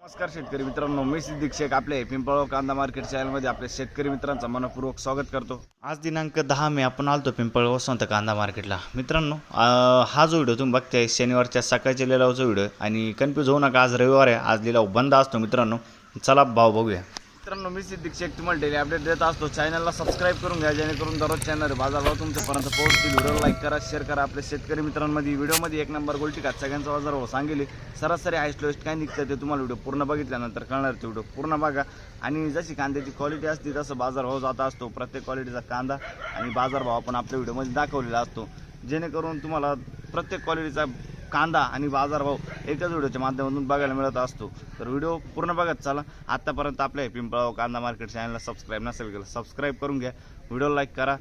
नमस्कार शेतकरी मित्रांनो, मी सिद्दीक शेख आपले पिंपळगाव कांदा मार्केट चॅनलमध्ये आपल्या शेतकरी मित्रांचा मनपूर्वक स्वागत करतो। आज दिनांक 10 मे आपण आलतो पिंपळगाव वसंत कांदा मार्केटला। मित्रांनो, हा जो व्हिडिओ तुम्ही बघताय शनिवारच्या सकाळच्या लिलावाचा व्हिडिओ आणि कन्फ्यूज होऊ नका, आज रविवार आहे, आज लिलाव बंद असतो। मित्रांनो चला भाव बघूया। मित्रांनो, मी सिद्दीक शेख तुम्हाला डेली अपडेट देत असतो। चॅनलला सबस्क्राईब करून घ्या जेणेकरून दररोज चॅनल बाजारभाव तुमच्यापर्यंत पोहोचतील। व्हिडिओ लाईक करा, शेअर करा। आपल्या शेतकरी मित्रांमध्ये व्हिडिओमध्ये एक नंबर गोल्टी का सगळ्यांचा बाजारभाव सांगेल, सरासरी हायस्ट लोएस्ट काय निघतं ते तुम्हाला व्हिडिओ पूर्ण बघितल्यानंतर कळणार। ते व्हिडिओ पूर्ण बघा आणि जशी कांद्याची क्वालिटी असते तसं बाजारभाव जाता असतो। प्रत्येक क्वालिटीचा कांदा आणि बाजारभाव आपण आपल्या व्हिडिओमध्ये दाखवलेला असतो, जेणेकरून तुम्हाला प्रत्येक क्वालिटीचा कांदा आणि बाजारभाव एकाच व्हिडिओच्या माध्यमातून बघायला मिळत असतो। तर व्हिडिओ पूर्ण बघत चला। आतापर्यंत आपल्या पिंपळगाव कांदा मार्केट चॅनलला सबस्क्राईब नसेल केलं, सबस्क्राईब करून घ्या, व्हिडिओ लाईक करा।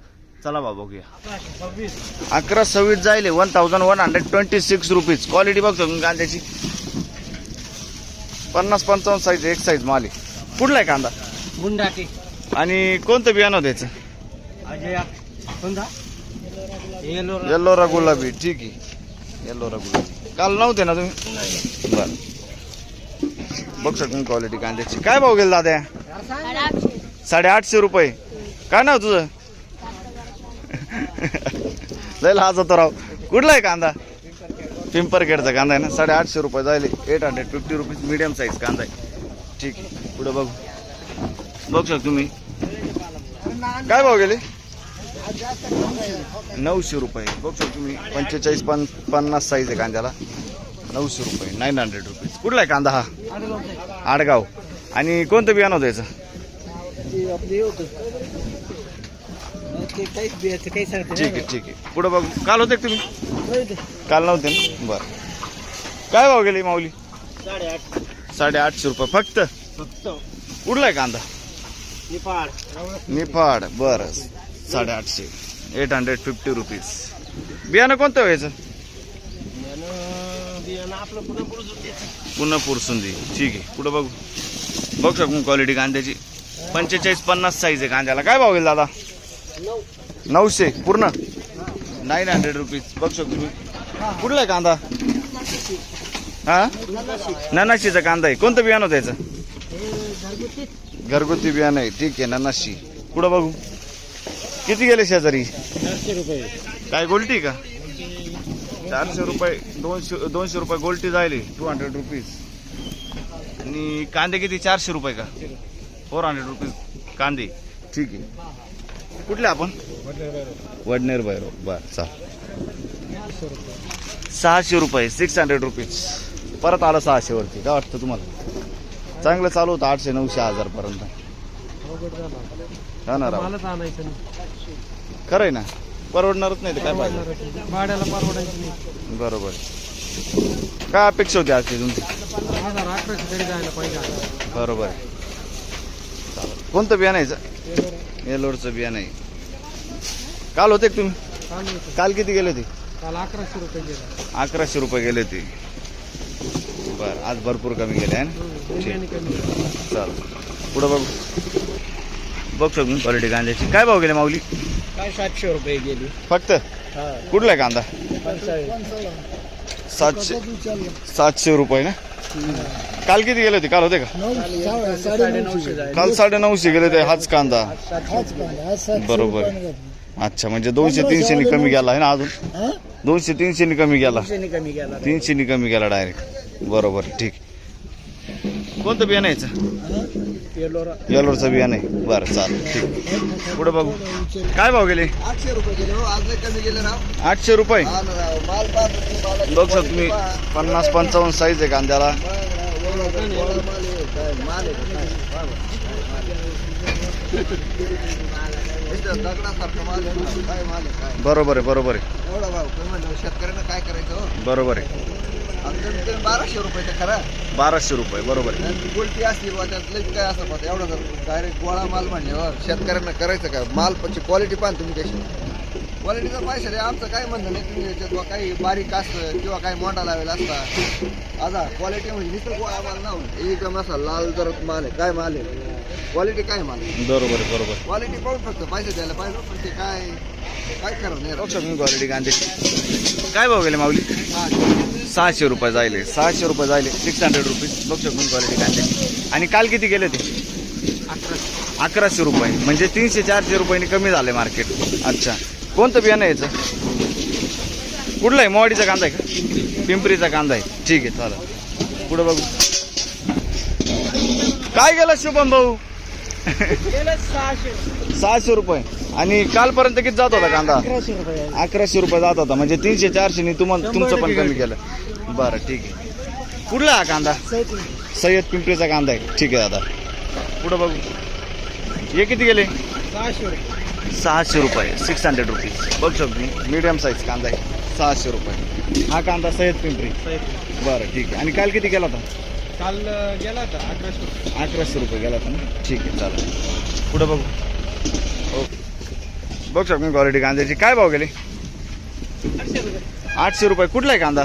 चला भाव बघूया। 1126 जाईल 1126 रुपीज। क्वालिटी बघतो कांद्याची 50-55 साईज, एक साईज माल आहे। कुठला आहे कांदा? गुंडाटी आणि कोणतं बियाणं द्यायचं? अजय कोणता? येल्लोरा गुलाबी। ठीक आहे, येल्लोरा गुलाबी। काल नव्हते ना तुम्ही? बरं, बघ शकून क्वालिटी कांद्याची। काय भाव गेला दादा? 850 रुपये। काय नाव तुझं? जाईल हा जातो राव। कुठला आहे कांदा? पिंपरखेडचा कांदा आहे ना। 850 रुपये जाईल, 850 रुपीज मीडियम साईज कांदा आहे। ठीक आहे, पुढे बघू बघ शकतो तुम्ही। काय भाव गेले? 900 रुपये। बघ शकतो तुम्ही, 45-50 साईज आहे कांद्याला। 900 रुपये, 900 रुपीज। कुठला आहे कांदा हा? आडगाव। आणि कोणतं बियाणं द्यायचं? ठीक आहे ठीक आहे, पुढे बघू। काल होते का तुम्ही? काल नव्हते ना, बरं। काय भाव गेली माऊली? 850 रुपये फक्त। कुठला आहे कांदा? निफाड। बरं, 850, 850 रुपीज। बियाणं कोणतं व्हायचं? पुन्हा पुरसुंदी। ठीक आहे, पुढे बघू बघ शकून क्वालिटी कांद्याची 45-50 साईज आहे कांद्याला। काय भाव गेला दादा? 900 पूर्ण, 900 रुपीज। बघ शकतो तुम्ही। कुठला आहे कांदा? हा, ननाशीचा कांदा आहे। कोणतं बियाणं द्यायचं? घरगुती बियाणं आहे। ठीक आहे, ननाशी। पुढे बघू किती गेले शेजारी? 400 रुपये। काय गोल्टी का? 400 रुपये, 200 रुपये गोल्टी जायले, 200 रुपीज। आणि कांदे किती? 400 रुपये का? 400 रुपीज कांदे। ठीक आहे, कुठले आपण? वडनेर भैरव। बरं, चाल 600 रुपये, 600 रुपीज। परत आलं 600 वरती। काय वाटतं तुम्हाला? चांगलं चालू होतं 800, 900, 1000 पर्यंत। हा ना राव, खरं आहे ना, परवडणारच नाही तर काय पाहिजे, भाड्याला परवडायचं नाही। बरोबर। काय अपेक्षा होती आज तुमची? 1800 तरी जायला पाहिजे। बरोबर आहे, चालेल। कोणतं बियाणं यायचं? येलोरचं बियाणं आहे। काल होते का तुम्ही? काल किती गेले होते? काल 1100 रुपये गेला। 1100 रुपये गेले होते। बरं, आज भरपूर कमी गेले आहे ना। चालेल, पुढं बघू बघ शकून क्वालिटी कांद्याची। काय भाव गेले माऊली? काय 700 रुपये गेली फक्त। कुठला आहे कांदा? 700 रुपये ना। काल किती गेले होते? काल होते का? काल 950 गेले होते। हाच कांदा, बरोबर। अच्छा, म्हणजे 200-300 कमी गेला आहे ना अजून? 200-300 कमी गेला, 300 कमी गेला डायरेक्ट। बरोबर, ठीक। कोणतं बियाणं यायचं? येलोरचं बियाणं आहे। बरं, चालेल, ठीक। पुढे बघू काय भाव गेले? 800 रुपये गेले। आज कमी गेले राव, 800 रुपये। बघ शकतो तुम्ही, 50-55 साईज आहे कांद्याला। बरोबर आहे, बरोबर आहे, शेतकऱ्यांना काय करायचं? बरोबर आहे। 1200 रुपये तर खरा, 1200 रुपये, बरोबर आहे। गोल्टी असली त्यात लई काय असं पाहत एवढा डायरेक्ट गोळा माल म्हणल्यावर शेतकऱ्यांना करायचं काय? माल पण क्वालिटी पाहा तुम्ही कशी। क्वालिटीचा पैसा रे, आमचं काय म्हणणं नाही। तुम्ही याच्यात काही बारीक असतं किंवा काही मोठा लावेला असता, आता क्वालिटी म्हणजे नुसतं गोळा माल ना, एकदम असा लाल जर माल आहे। काय माल आहे? क्वालिटी काय माल? बरोबर आहे, बरोबर। क्वालिटी पाहून फक्त पैसे द्यायला पाहिजे, पण ते काय काय खरं नाही। क्वालिटी कांद्याची। काय भाव गेले माऊली? 600 रुपये जायले 600 रुपये जायले 600 रुपीज बघू शकून क्वालिटी कांद्याची. आणि काल किती गेले ते 1100 रुपये म्हणजे 300-400 रुपयांनी कमी झाले मार्केट. अच्छा कोणतं बियाणं आहे याचं? कुठलं आहे? मोवाडीचा कांदा आहे का? पिंपरीचा कांदा आहे. ठीक आहे चालेल. पुढं बघू काय गेलं शुभम भाऊ? 600 रुपये. आणि कालपर्यंत किती जात होता कांदा? 1100 रुपये जात होता म्हणजे 300-400 नी तुमचं पण कमी केलं. बरं ठीक आहे. कुठला हा कांदा? सय्यद पिंपरीचा कांदा आहे. ठीक आहे दादा. पुढं बघू हे किती गेले? 600 रुपये 600 रुपीज बघू शकतो. मीडियम साईज कांदा आहे 600 रुपये. हा कांदा सय्यद पिंपरी. बरं ठीक आहे. आणि काल किती गेला होता? काल गेला होता 1100 रुपये गेला होता ना. ठीक आहे चालेल. पुढं बघू. ओके बघू शकतो क्वालिटी कांद्याची. काय भाव गेले? 800 रुपये. कुठला आहे कांदा?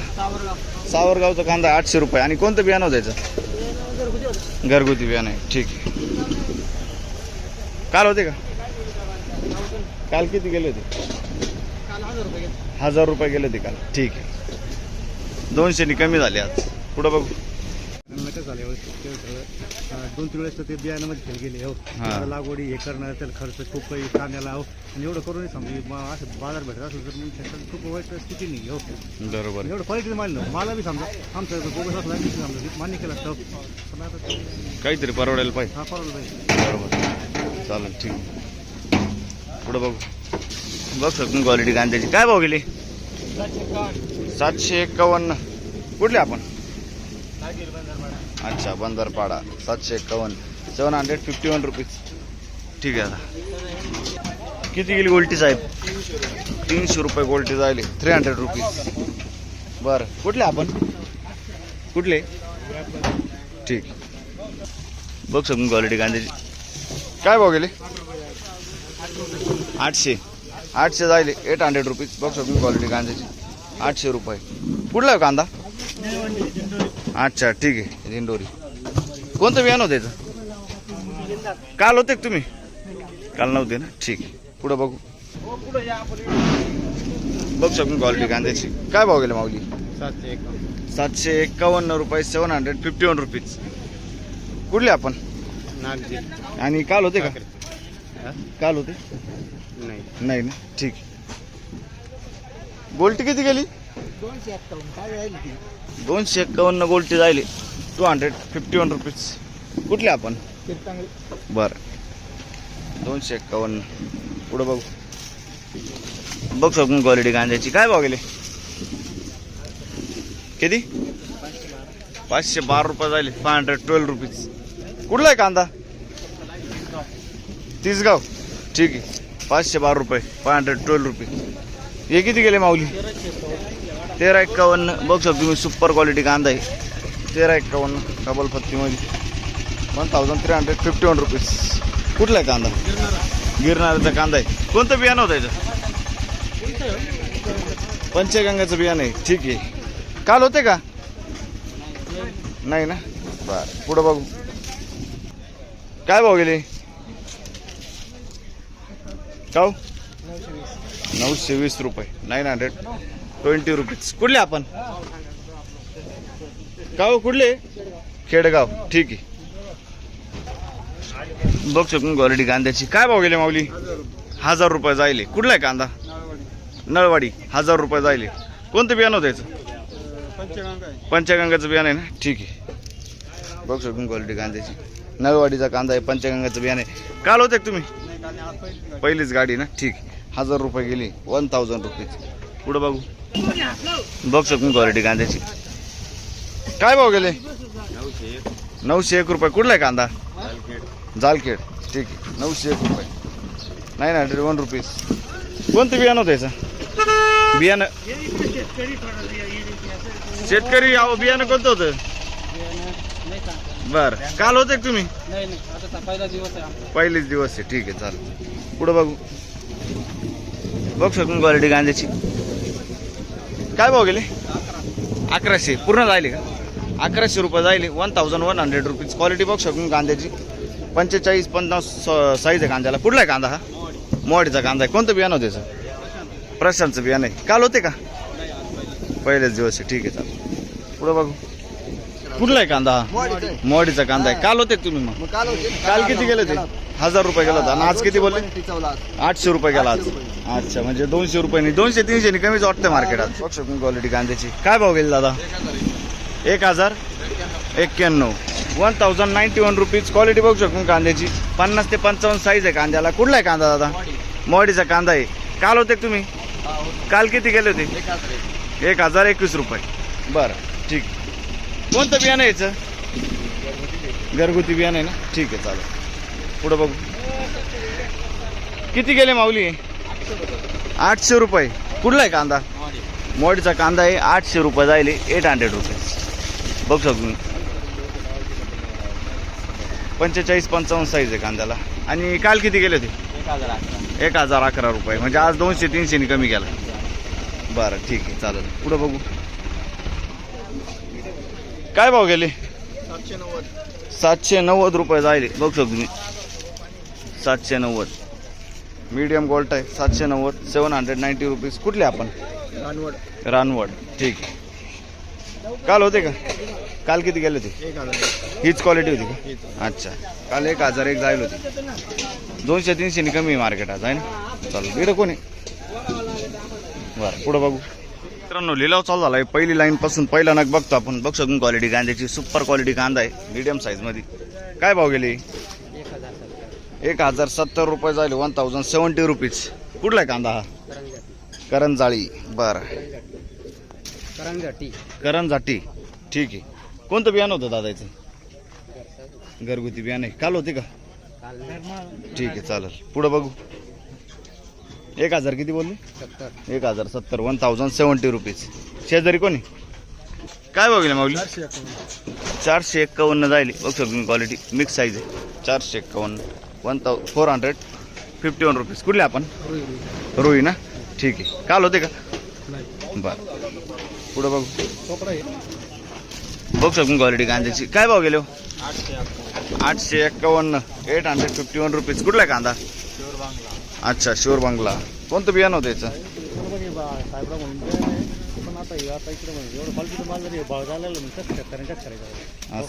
सावरगावचा कांदा 800 रुपये. आणि कोणतं बियाणं होतं त्याचं? घरगुती बियाणं आहे. ठीक आहे. काल होते का? काल किती गेले होते? 1000 रुपये गेले होते काल. ठीक आहे. 200 नी कमी झाले आज. पुढं बघू. झाले 2-3 वेळेस ते बियाण्यामध्ये फेल गेले हो. लागवडी हे करणं त्याला खर्च खूप काही कांद्याला हो. आणि एवढं करूनही समजा असं बाजार भेटत असेल तर मग शेतात खूप वाईट स्थिती नाही हो. बरोबर. एवढं क्वालिटी मानलं मला बी समजा आमचं बोगस असला समजा मान्य केलं असतं पण आता काहीतरी परवडायला पाहिजे. हा परवडलं पाहिजे. बरोबर चालेल ठीक. पुढं बघू. बघ शकतो क्वालिटी कांद्याची. काय भाव गेली? 751. कुठले आपण? अच्छा बंदरपाडा 751 751 रुपीज. ठीक आहे. आता किती गेली गोल्टी साहेब? 300 रुपये गोल्टी जायले 300 रुपीज. बरं कुठले आपण? कुठले? ठीक. बघ शकतो क्वालिटी कांद्याची. काय भाव गेले? 800 जायले 800 रुपीज. बघ शकतो क्वालिटी कांद्याची 800 रुपये. कुठला आहे कांदा? अच्छा ठीक आहे. दिंडोरी. कोणतं बियाणं होतं त्याचं? काल होते का तुम्ही? काल नव्हते ना. ठीक आहे. पुढं बघू. बघ शकतो क्वालिटी कांद्याची. काय भाव गेले माऊली? 751 रुपये 751 रुपीज. कुठले आपण? आणि काल होते का? काल होते नाही ना. ठीक. गोल्टी किती गेली? 251 गोल्टी जायली 251 रुपीज. कुठले आपण? बरं 251. पुढं बघू. बघ शकून क्वालिटी कांद्याची. काय भाव गेले? किती? 512 रुपये जायले 512 रुपीज. कुठला आहे कांदा? तिसगाव. ठीक आहे. 512 रुपये 512 रुपीज. हे किती गेले माऊली? 1351. बघू शकतो तुम्ही सुपर क्वालिटी कांदा आहे 1351 डबल पत्तीमध्ये 1351 रुपीज. कुठला आहे कांदा? गिरणाराचा कांदा आहे. कोणतं बियाणं होतं याचं? पंचगंगाचं बियाणं आहे. ठीक आहे. काल होते का? नाही ना. बरं पुढं बघू. काय भाव गेले? काव 920 रुपये 920 रुपीज. कुठले आपण? गाव कुठले? खेडगाव. ठीक आहे. बघ शकून क्वालिटी कांद्याची. काय भाव गेले माऊली? 1000 रुपये जायले. कुठला आहे कांदा? नळवाडी 1000 रुपये जायले. कोणतं बियाणं होतं याचं? पंचगंगाचं बियाणं आहे ना. ठीक आहे. बघ शकून क्वालिटी कांद्याची. नळवाडीचा कांदा आहे पंचगंगाचं बियाणं आहे. काल होते का तुम्ही? पहिलीच गाडी ना. ठीक. 1000 रुपये गेली 1000 रुपीज. पुढं बघू. बघ शकून क्वालिटी कांद्याची. काय भाव गेले? 901 रुपये. कुठला आहे कांदा? जालखेड. ठीक आहे. 901 रुपये 901 रुपीज. कोणतं बियाणं होतं याचं? बियाणं शेतकरी बियाणं कोणतं होतं? बरं काल होते का तुम्ही? पहिलेच दिवस आहे. ठीक आहे चालेल. पुढं बघू. बघ शकून क्वालिटी कांद्याची. काय भाव गेले? 1100 पूर्ण जायले का? 1100 रुपये जायले 1100 रुपीज. क्वालिटी बघ शकून कांद्याची 45-50 साईज आहे कांद्याला. कुठला आहे कांदा? हा मोवाडीचा कांदा आहे. कोणतं बियाणं होतं त्याचं? प्रशांतचं बियाणं आहे. काल होते का? पहिलेच दिवस आहे. ठीक आहे चालेल. पुढे बघू. कुठला आहे कांदा हा? मोडीचं आहे. मोडीचा कांदा आहे. काल होते का तुम्ही मग? मग काल होते काल किती गेले ते? 1000 रुपये गेला होता. आणि आज किती बोलले? 800 रुपये गेला आज. 800 अच्छा, म्हणजे 200 रुपये 200-300 कमीच वाटतं मार्केट आज. बघ शकतो क्वालिटी कांद्याची. काय भाव गेले दादा? 1091 1091 रुपीज. क्वालिटी बघू शकतो कांद्याची. 50 ते 55 साईज आहे कांद्याला. कुठला आहे कांदा दादा? मोडीचा कांदा आहे. काल होते का तुम्ही? काल किती गेले होते? 1021 रुपये. बरं, ठीक. कोणतं बियाणं आहे याचं? घरगुती बियाणं आहे ना? ठीक आहे, चालेल. पुढं बघू. किती गेले माऊली? 800 रुपये. कुठला आहे कांदा? मोडीचा कांदा आहे. 800 रुपये जायले. 800 रुपये बघू शकतो. 45-55 साईज आहे कांद्याला. आणि काल किती गेले होते? 1011 रुपये. म्हणजे आज 200-300 कमी गेला. बरं, ठीक आहे, चालेल. पुढं बघू. काय भाव गेले? 790 रुपये जायले. बघू शकतो तुम्ही. 790 मीडियम गोल्ट आहे. 790 790 रुपीज. कुठले आपण? रानवड. ठीक. काल होते का? काल किती गेले होते? हीच क्वालिटी होती का? अच्छा, काल 1001 जायला होती. 200-300 कमी मार्केट आज आहे ना? चालेल. इकडं कोणी? बरं, पुढं बघू. मित्रांनो, लिलाव चालू झाला आहे. पहिली लाईन पासून पहिला नग बघतो आपण. बघ शकून क्वालिटी कांद्याची. सुपर क्वालिटी कांदा आहे, मीडियम साईजमध्ये. काय भाव गेले? 1070 रुपये जायले. 1070 रुपीज. कुठला आहे कांदा हा? करंजाळी. बरं, करंजाटी. ठीक आहे. कोणतं बियाणं होतं दादाचं? घरगुती बियाणं आहे. काल होते का? ठीक आहे, चालेल. पुढं बघू. 1000 किती बोलले? 1070 1070 रुपीज. शेजारी कोणी? काय बघले माऊली? 451 जायले. बघ तुम्ही क्वालिटी मिक्स साईज आहे. 451 451 रुपीज. कुठले आपण? रोही ना? ठीक आहे. काल होते का? बरं, पुढं बघू. बघ शकून क्वालिटी कांद्याची. काय भाव गेले? 851 851 रुपीज. कुठला आहे कांदा? अच्छा, शुअर बांगला. कोणतं बियाणं होतं याचं? असं